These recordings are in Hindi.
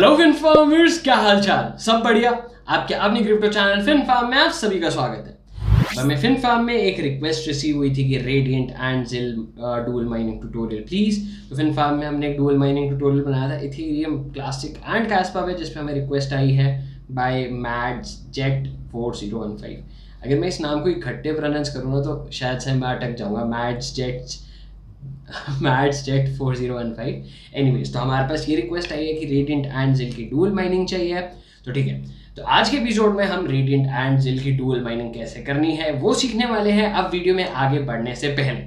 हेलो फिन फार्मर्स, क्या हाल चाल? सब बढ़िया। आपके अपने क्रिप्टो चैनल फिन फार्म में आप सभी का स्वागत है। हमें फिन फार्म में एक रिक्वेस्ट रिसीव हुई थी कि रेडिएंट एंड जिल डुअल माइनिंग ट्यूटोरियल प्लीज। तो फिन फार्म में हमने एक डुअल माइनिंग ट्यूटोरियल बनाया था इथेरियम क्लासिक एंड कैस्पा पे, जिसपे हमें रिक्वेस्ट आई है बाय मैड्सजेट 4015। अगर मैं इस नाम को इकट्ठे प्रोनाउंस करूँ ना तो शायद से मैं अटक जाऊंगा। मैड्सजेट 4015। एनीवेज, तो हमारे पास ये रिक्वेस्ट आई है कि रेडिएंट एंड जिल की डुअल माइनिंग चाहिए। तो ठीक है, तो आज के एपिसोड में हम रेडिएंट एंड जिल की डुअल माइनिंग कैसे करनी है वो सीखने वाले हैं। अब वीडियो में आगे बढ़ने से पहले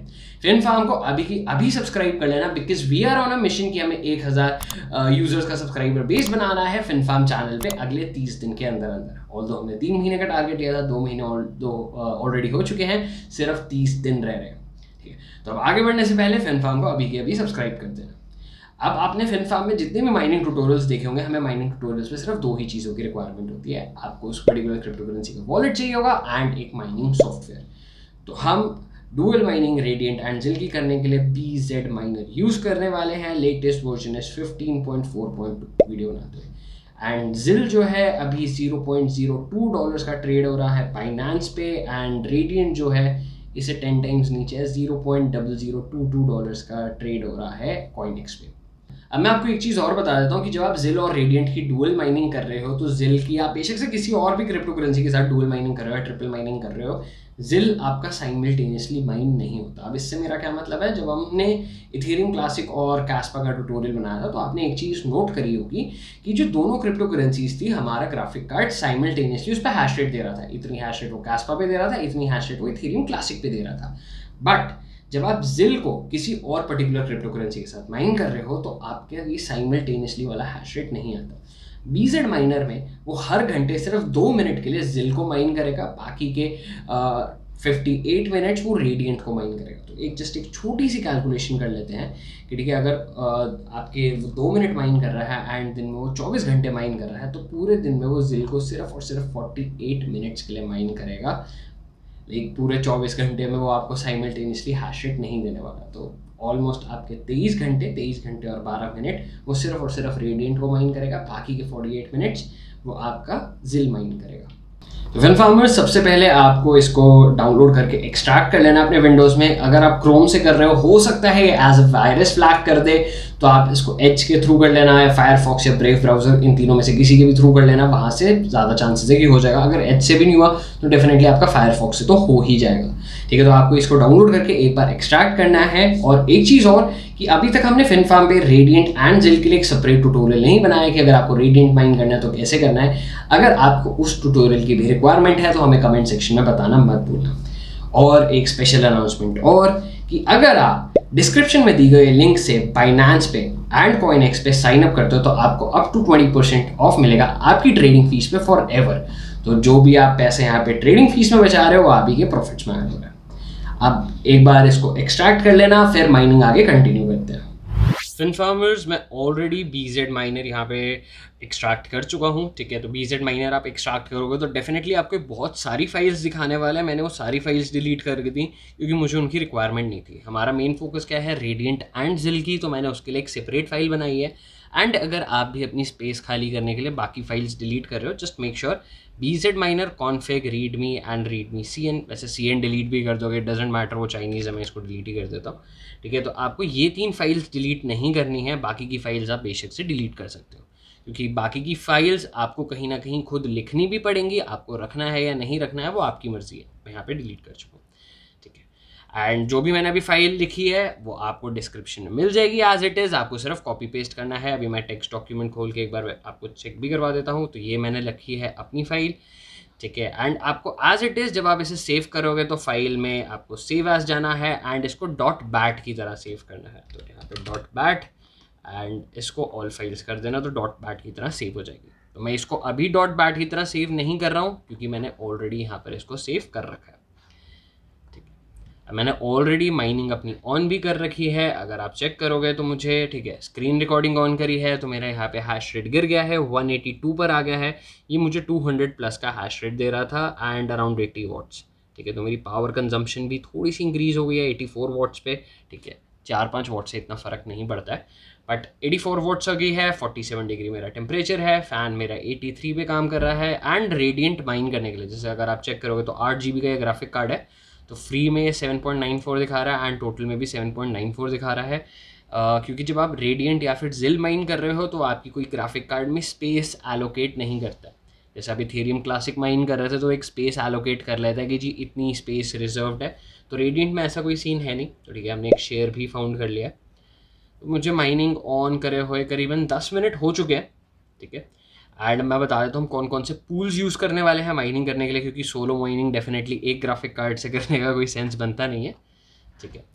फिन फार्म को अभी की अभी सब्सक्राइब कर लेना, because we are on a mission कि हमें 1000 यूजर्स का सब्सक्राइबर बेस बनाना है फिन फार्म चैनल पे अगले 30 दिन के अंदर अंदर। ऑल्दो हमने 3 महीने का टारगेट लिया था, 2 महीने ऑलरेडी हो चुके हैं, सिर्फ 30 दिन रह रहे हैं। ठीक है, तो अब आगे बढ़ने से पहले फिन फार्म को अभी के अभी सब्सक्राइब कर देना। अब आपने फिन फार्म में जितने भी माइनिंग ट्यूटोरियल्स देखे होंगे, हमें माइनिंग ट्यूटोरियल्स में सिर्फ 2 ही चीज़ों की रिक्वायरमेंट होती है। आपको उस पर्टिकुलर क्रिप्टो करेंसी का वॉलेट चाहिए होगा एंड एक माइनिंग सॉफ्टवेयर। तो हम डुअल माइनिंग रेडिएंट एंड जिल की करने के लिए BZ माइनर यूज़ करने वाले हैं। लेटेस्ट वर्जन है 15.4.2 वीडियो बनाते हैं। एंड जिल जो है अभी $0.02 का ट्रेड हो रहा है बाइनेंस पे, एंड रेडिएंट जो है इसे 10 टाइम्स नीचे है, $0.0022 का ट्रेड हो रहा है कॉइनएक्स पे। अब मैं आपको एक चीज़ और बता देता हूँ कि जब आप जिल और रेडिएंट की डुअल माइनिंग कर रहे हो तो जिल की आप बेशक से किसी और भी क्रिप्टो करेंसी के साथ डुअल माइनिंग कर रहे हो, ट्रिपल माइनिंग कर रहे हो, जिल आपका साइमल्टेनियसली माइन नहीं होता। अब इससे मेरा क्या मतलब है, जब हमने इथेरियम क्लासिक और कैस्पा का ट्यूटोरियल बनाया था तो आपने एक चीज़ नोट करी होगी कि जो दोनों क्रिप्टो करेंसीज थी, हमारा ग्राफिक कार्ड साइमल्टेनियसली उस पर हैश रेट दे रहा था। इतनी हैश रेट वो कैस्पा पे दे रहा था, इतनी हैश रेट वो इथेरियम क्लासिक पे दे रहा था। बट जब आप जिल को किसी और पर्टिकुलर क्रिप्टो करेंसी के साथ माइन कर रहे हो तो आपके ये साइमल्टेनियसली वाला हैश रेट नहीं आता। BZ माइनर में वो हर घंटे सिर्फ 2 मिनट के लिए जिल को माइन करेगा, बाकी के 58 मिनट्स वो रेडिएंट को माइन करेगा। तो एक छोटी सी कैलकुलेशन कर लेते हैं कि ठीक है, अगर आपके वो 2 मिनट माइन कर रहा है एंड दिन में वो 24 घंटे माइन कर रहा है, तो पूरे दिन में वो जिल को सिर्फ और सिर्फ 48 मिनट्स के लिए माइन करेगा। एक पूरे 24 घंटे में वो आपको साइमल्टेनियसली हैश रेट नहीं देने वाला। तो ऑलमोस्ट आपके 23 घंटे और 12 मिनट वो सिर्फ और सिर्फ रेडिएंट को माइन करेगा, बाकी के 48 मिनट्स वो आपका जिल माइन करेगा। तो फिन फार्मर्स, सबसे पहले आपको इसको डाउनलोड करके एक्सट्रैक्ट कर लेना अपने विंडोज़ में। अगर आप क्रोम से कर रहे हो सकता है एज अ वायरस फ्लैग कर दे, तो आप इसको एज के थ्रू कर लेना है, फायरफॉक्स या ब्रेव ब्राउजर, इन तीनों में से किसी के भी थ्रू कर लेना, वहाँ से ज़्यादा चांसेस है कि हो जाएगा। अगर एज से भी नहीं हुआ तो डेफिनेटली आपका फायरफॉक्स से तो हो ही जाएगा। ठीक है, तो आपको इसको डाउनलोड करके एक बार एक्सट्रैक्ट करना है। और एक चीज़ और कि अभी तक हमने फिन फार्म पे रेडिएंट एंड जिल के लिए एक सेपरेट ट्यूटोरियल नहीं बनाया कि अगर आपको रेडिएंट माइन करना है तो कैसे करना है। अगर आपको उस ट्यूटोरियल की भी रिक्वायरमेंट है तो हमें कमेंट सेक्शन में बताना मत भूलना। और एक स्पेशल अनाउंसमेंट और कि अगर आप डिस्क्रिप्शन में दी गई लिंक से बाइनेंस पे एंड कॉइनएक्स पे साइन अप करते हो तो आपको अप टू 20% ऑफ मिलेगा आपकी ट्रेडिंग फीस पे फॉर एवर। तो जो भी आप पैसे यहाँ पे ट्रेडिंग फीस में बचा रहे हो वो आप ही के प्रॉफिट्स में आ रहे हो। अब एक बार इसको एक्सट्रैक्ट कर लेना, फिर माइनिंग आगे कंटिन्यू करते हैं। फिन फार्मर्स, मैं ऑलरेडी BZ माइनर यहाँ पे एक्सट्रैक्ट कर चुका हूँ। ठीक है, तो BZ माइनर आप एक्सट्रैक्ट करोगे तो डेफिनेटली आपको बहुत सारी फाइल्स दिखाने वाला है। मैंने वो सारी फाइल्स डिलीट कर दी क्योंकि मुझे उनकी रिक्वायरमेंट नहीं थी। हमारा मेन फोकस क्या है, रेडिएंट एंड जिल की, तो मैंने उसके लिए एक सेपरेट फाइल बनाई है। एंड अगर आप भी अपनी स्पेस खाली करने के लिए बाकी फाइल्स डिलीट कर रहे हो, just make sure BZ minor config readme and readme CN, वैसे CN डिलीट भी कर दोगे, डजेंट मैटर, वो चाइनीज़ है, मैं इसको डिलीट ही कर देता हूँ। ठीक है, तो आपको ये 3 फाइल्स डिलीट नहीं करनी है, बाकी की फाइल्स आप बेशक से डिलीट कर सकते हो, क्योंकि बाकी की फाइल्स आपको कहीं ना कहीं खुद लिखनी भी पड़ेंगी। आपको रखना है या नहीं रखना है वो आपकी मर्जी है। मैं यहाँ पे डिलीट कर चुका हूँ। ठीक है, एंड जो भी मैंने अभी फाइल लिखी है वो आपको डिस्क्रिप्शन में मिल जाएगी एज इट इज़। आपको सिर्फ कॉपी पेस्ट करना है। अभी मैं टेक्स्ट डॉक्यूमेंट खोल के एक बार आपको चेक भी करवा देता हूँ। तो ये मैंने लिखी है अपनी फाइल। ठीक है, एंड आपको एज इट इज़ जब आप इसे सेव करोगे तो फाइल में आपको सेव एज जाना है एंड इसको .bat की तरह सेव करना है। तो यहाँ पे .bat एंड इसको ऑल फाइल्स कर देना, तो .bat की तरह सेव हो जाएगी। तो मैं इसको अभी .bat की तरह सेव नहीं कर रहा हूँ क्योंकि मैंने ऑलरेडी यहाँ पर इसको सेव कर रखा है। ठीक है, मैंने ऑलरेडी माइनिंग अपनी ऑन भी कर रखी है। अगर आप चेक करोगे तो मुझे, ठीक है, स्क्रीन रिकॉर्डिंग ऑन करी है तो मेरा यहाँ पे हैश रेट गिर गया है, 182 पर आ गया है। ये मुझे 200 प्लस का हैश रेट दे रहा था एंड अराउंड 80 वॉट्स। ठीक है, तो मेरी पावर कंजम्पशन भी थोड़ी सी इंक्रीज़ हो गई है 84 वॉट्स पे। ठीक है, 4-5 वॉट से इतना फ़र्क नहीं पड़ता है। बट 84 वोट्स हो गई है, 47 डिग्री मेरा टेम्परेचर है, फ़ैन मेरा 83 पे काम कर रहा है। एंड रेडियंट माइन करने के लिए जैसे अगर आप चेक करोगे तो 8 GB का ये ग्राफिक कार्ड है, तो फ्री में 7.94 दिखा रहा है एंड टोटल में भी 7.94 दिखा रहा है। क्योंकि जब आप रेडियंट या फिर जिल माइन कर रहे हो तो आपकी कोई ग्राफिक कार्ड में स्पेस एलोकेट नहीं करता है। जैसे अभी थेरियम क्लासिक माइन कर रहे थे तो एक स्पेस एलोकेट कर लेता है कि जी इतनी स्पेस रिजर्व्ड है, तो रेडियंट में ऐसा कोई सीन है नहीं। तो ठीक है, हमने एक शेयर भी फाउंड कर लिया है। तो मुझे माइनिंग ऑन करे हुए करीबन 10 मिनट हो चुके हैं, ठीक है। एंड मैं बता देता हूँ कौन कौन से पूल्स यूज़ करने वाले हैं माइनिंग करने के लिए, क्योंकि सोलो माइनिंग डेफिनेटली एक ग्राफिक कार्ड से करने का कोई सेंस बनता नहीं है, ठीक है।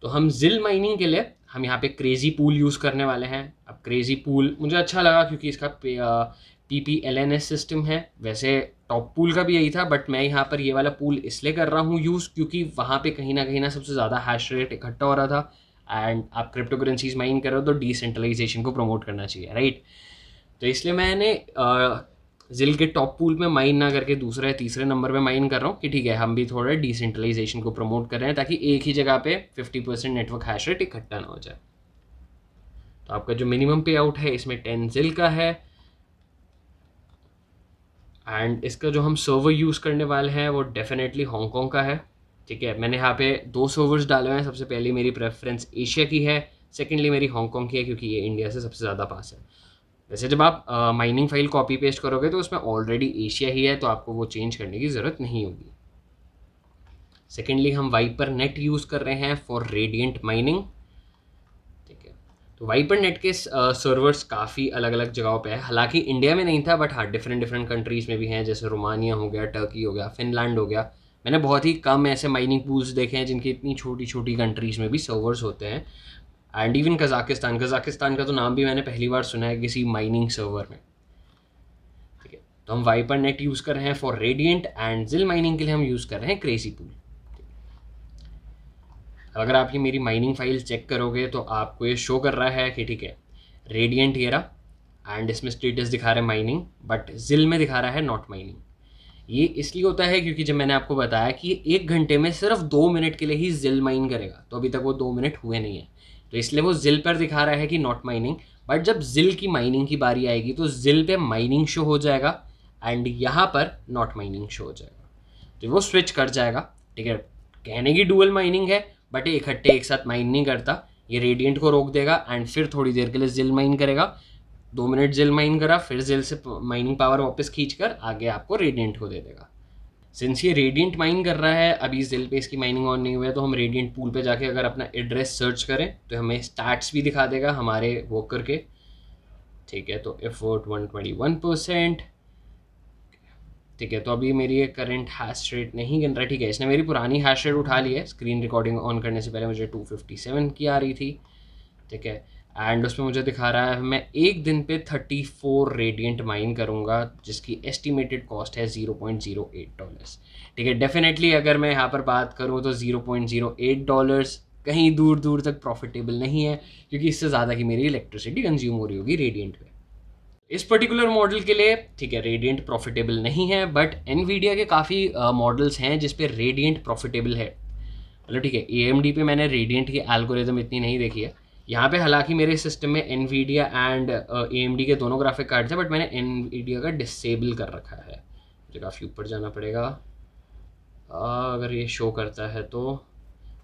तो हम जिल माइनिंग के लिए हम यहाँ पे क्रेजी पूल यूज़ करने वाले हैं। अब क्रेजी पूल मुझे अच्छा लगा क्योंकि इसका PPLNS सिस्टम है। वैसे टॉप पूल का भी यही था, बट मैं यहाँ पर ये वाला पूल इसलिए कर रहा हूँ यूज़ क्योंकि वहाँ पे कहीं ना सबसे ज़्यादा हैश रेट इकट्ठा हो रहा था। एंड आप क्रिप्टो करेंसीज माइन कर रहे हो तो डिसेंट्रलाइजेशन को प्रमोट करना चाहिए, राइट। तो इसलिए मैंने जिल के टॉप पूल में माइन ना करके दूसरे तीसरे नंबर पे माइन कर रहा हूँ कि ठीक है हम भी थोड़ा डिसेंट्रलाइजेशन को प्रमोट कर रहे हैं ताकि एक ही जगह पे 50% नेटवर्क हैश रेट इकट्ठा ना हो जाए। तो आपका जो मिनिमम पे आउट है इसमें 10 जिल का है। एंड इसका जो हम सर्वर यूज़ करने वाले हैं वो डेफिनेटली हांगकॉन्ग का है, ठीक है। मैंने यहाँ पे 2 सर्वर्स डाले हुए हैं। सबसे पहले मेरी प्रेफरेंस एशिया की है, सेकेंडली मेरी हांगकॉन्ग की है क्योंकि ये इंडिया से सबसे ज़्यादा पास है। वैसे जब आप माइनिंग फाइल कॉपी पेस्ट करोगे तो उसमें ऑलरेडी एशिया ही है, तो आपको वो चेंज करने की ज़रूरत नहीं होगी। सेकेंडली हम वाइपर नेट यूज़ कर रहे हैं फॉर रेडियंट माइनिंग, ठीक है। तो वाइपर नेट के सर्वर्स काफ़ी अलग अलग जगहों पे है, हालांकि इंडिया में नहीं था बट हाँ डिफरेंट कंट्रीज़ में भी हैं, जैसे रोमानिया हो गया, टर्की हो गया, फिनलैंड हो गया। मैंने बहुत ही कम ऐसे माइनिंग पूल्स देखे हैं जिनकी इतनी छोटी छोटी कंट्रीज़ में भी सर्वर्स होते हैं। एंड इवन कज़ाकिस्तान का तो नाम भी मैंने पहली बार सुना है किसी माइनिंग सर्वर में, ठीक है। तो हम वाइपर नेट यूज़ कर रहे हैं फॉर रेडियंट एंड जिल माइनिंग के लिए हम यूज़ कर रहे हैं क्रेजी पूल। अगर आप ये मेरी माइनिंग फाइल चेक करोगे तो आपको ये शो कर रहा है कि ठीक है रेडियंट ये रहा एंड इसमें स्टेटस दिखा रहा है माइनिंग, बट जिल में दिखा रहा है नॉट माइनिंग। ये इसलिए होता है क्योंकि जब मैंने आपको बताया कि ये 1 घंटे में सिर्फ 2 मिनट के लिए ही जिल माइन करेगा, तो अभी तक वो 2 मिनट हुए नहीं है, तो इसलिए वो जिल पर दिखा रहा है कि नॉट माइनिंग। बट जब जिल की माइनिंग की बारी आएगी तो जिल पे माइनिंग शो हो जाएगा एंड यहाँ पर नॉट माइनिंग शो हो जाएगा, तो वो स्विच कर जाएगा, ठीक है। कहने की डुअल माइनिंग है बट ये इकट्ठे एक साथ माइन नहीं करता। ये रेडियंट को रोक देगा एंड फिर थोड़ी देर के लिए जिल माइन करेगा। 2 मिनट जिल माइन करा, फिर जिल से माइनिंग पावर वापस खींचकर आगे आपको रेडियंट को दे देगा। सिंस ये रेडियंट माइन कर रहा है, अभी जिल पे इसकी माइनिंग ऑन नहीं हुआ है, तो हम रेडियंट पूल पे जाके अगर अपना एड्रेस सर्च करें तो हमें स्टैट्स भी दिखा देगा हमारे वर्कर के, ठीक है। तो एफर्ट 121%, ठीक है। तो अभी मेरी ये करंट हैश रेट नहीं गिन रहा, ठीक है। इसने मेरी पुरानी हैश रेट उठा ली है, स्क्रीन रिकॉर्डिंग ऑन करने से पहले मुझे 257 की आ रही थी, ठीक है। एंड उसमें मुझे दिखा रहा है मैं एक दिन पे 34 रेडियंट माइन करूँगा जिसकी एस्टिमेटेड कॉस्ट है $0.08, ठीक है। डेफिनेटली अगर मैं यहाँ पर बात करूँ तो $0.08 कहीं दूर दूर तक प्रॉफिटेबल नहीं है, क्योंकि इससे ज़्यादा की मेरी इलेक्ट्रिसिटी कंज्यूम हो रही होगी रेडियंट पे। इस पर्टिकुलर मॉडल के लिए, ठीक है, रेडियंट प्रॉफिटेबल नहीं है, बट एनवीडिया के काफ़ी मॉडल्स हैं जिस पे रेडियंट प्रॉफिटेबल है। मतलब ठीक है, AMD पे मैंने रेडियंट की एल्गोरिदम इतनी नहीं देखी है। यहाँ पे हालांकि मेरे सिस्टम में एनवीडिया एंड AMD के दोनों ग्राफिक कार्ड्स हैं, बट मैंने एनवीडिया का डिसेबल कर रखा है। मुझे काफ़ी ऊपर जाना पड़ेगा, अगर ये शो करता है तो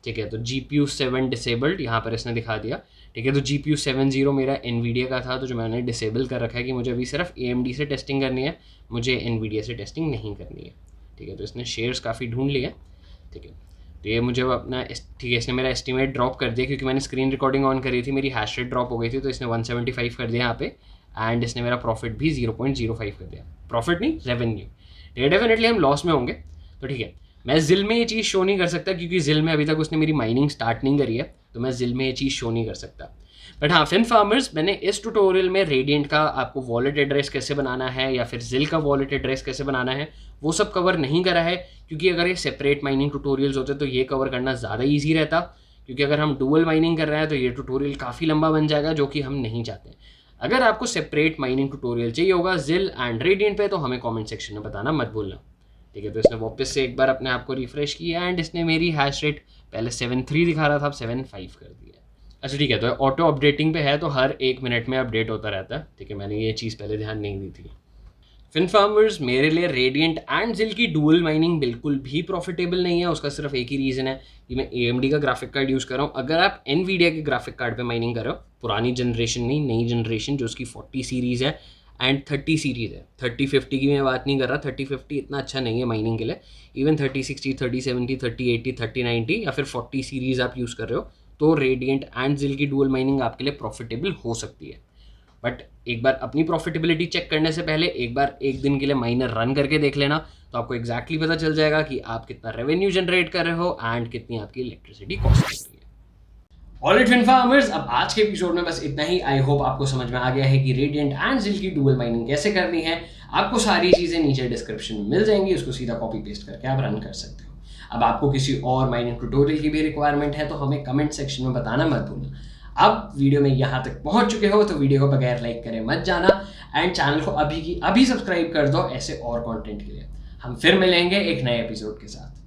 ठीक है। तो GPU 7 डिसेबल्ड यहाँ पर इसने दिखा दिया, ठीक है। तो GPU 7.0 मेरा एनवीडिया का था, तो जो मैंने डिसेबल कर रखा है कि मुझे अभी सिर्फ AMD से टेस्टिंग करनी है, मुझे एनवीडिया से टेस्टिंग नहीं करनी है, ठीक है। तो इसने शेयर्स काफ़ी ढूंढ लिए, ठीक है। तो ये मुझे अपना ठीक है, इसने मेरा एस्टिमेट ड्रॉप कर दिया क्योंकि मैंने स्क्रीन रिकॉर्डिंग ऑन करी थी, मेरी हैश रेट ड्रॉप हो गई थी, तो इसने 175 कर दिया यहाँ पे। एंड इसने मेरा प्रॉफिट भी 0.05 कर दिया, प्रॉफिट नहीं रेवेन्यू, ठीक है। डेफिनेटली हम लॉस में होंगे, तो ठीक है। मैं जिल में ये चीज़ शो नहीं कर सकता क्योंकि जिल में अभी तक उसने मेरी माइनिंग स्टार्ट नहीं करी है, तो मैं जिल में ये चीज़ शो नहीं कर सकता। बट हाँ, फिन फार्मर्स, मैंने इस ट्यूटोरियल में रेडियंट का आपको वॉलेट एड्रेस कैसे बनाना है या फिर जिल का वॉलेट एड्रेस कैसे बनाना है वो सब कवर नहीं करा है, क्योंकि अगर ये सेपरेट माइनिंग ट्यूटोरियल्स होते तो ये कवर करना ज़्यादा ईजी रहता, क्योंकि अगर हम डुअल माइनिंग कर रहे हैं तो ये ट्यूटोरियल काफ़ी लंबा बन जाएगा, जो कि हम नहीं चाहते। अगर आपको सेपरेट माइनिंग ट्यूटोरियल चाहिए होगा जिल एंड रेडियंट पे, तो हमें कॉमेंट सेक्शन में बताना मत भूलना, ठीक है। तो इसने वापस से एक बार अपने आप को रिफ्रेश किया एंड इसने मेरी हैश रेट पहले 7.3 दिखा रहा था, अब 7.5 कर दिया। अच्छा ठीक है, तो ऑटो अपडेटिंग पे है तो हर 1 मिनट में अपडेट होता रहता है, ठीक है, मैंने ये चीज़ पहले ध्यान नहीं दी थी। फिन फार्मर्स, मेरे लिए रेडिएंट एंड जिल की डुअल माइनिंग बिल्कुल भी प्रॉफिटेबल नहीं है। उसका सिर्फ एक ही रीज़न है कि मैं AMD का ग्राफिक कार्ड यूज़ कर रहा हूँ। अगर आप NVIDIA के ग्राफिक कार्ड पे माइनिंग कर रहे हो, पुरानी जनरेशन नहीं, नई जनरेशन जो उसकी 40 सीरीज़ है एंड 30 सीरीज़ है, 3050 की मैं बात नहीं कर रहा, 3050 इतना अच्छा नहीं है माइनिंग के लिए। इवन 3060, 3070, 3080, 3090 या फिर 40 सीरीज़ आप यूज़ कर रहे हो तो रेडिएंट एंड जिल की डुअल माइनिंग आपके लिए प्रॉफिटेबल हो सकती है। बट एक बार अपनी प्रॉफिटेबिलिटी चेक करने से पहले एक बार एक दिन के लिए माइनर रन करके देख लेना, तो आपको एग्जैक्टली पता चल जाएगा कि आप कितना रेवेन्यू जनरेट कर रहे हो एंड कितनी आपकी इलेक्ट्रिसिटी कॉस्ट कर रही है। ऑलराइट फिन फार्मर्स, अब आज के एपिसोड में बस इतना ही। आई होप आपको समझ में आ गया है कि रेडिएंट एंड जिल की डुअल माइनिंग कैसे करनी है। आपको सारी चीज़ें नीचे डिस्क्रिप्शन में मिल जाएंगी, उसको सीधा कॉपी पेस्ट करके आप रन कर सकते हो। अब आपको किसी और माइनिंग ट्यूटोरियल की भी रिक्वायरमेंट है तो हमें कमेंट सेक्शन में बताना मत भूलना। अब वीडियो में यहाँ तक पहुँच चुके हो तो वीडियो को बगैर लाइक करे मत जाना एंड चैनल को अभी की अभी सब्सक्राइब कर दो ऐसे और कंटेंट के लिए। हम फिर मिलेंगे एक नए एपिसोड के साथ।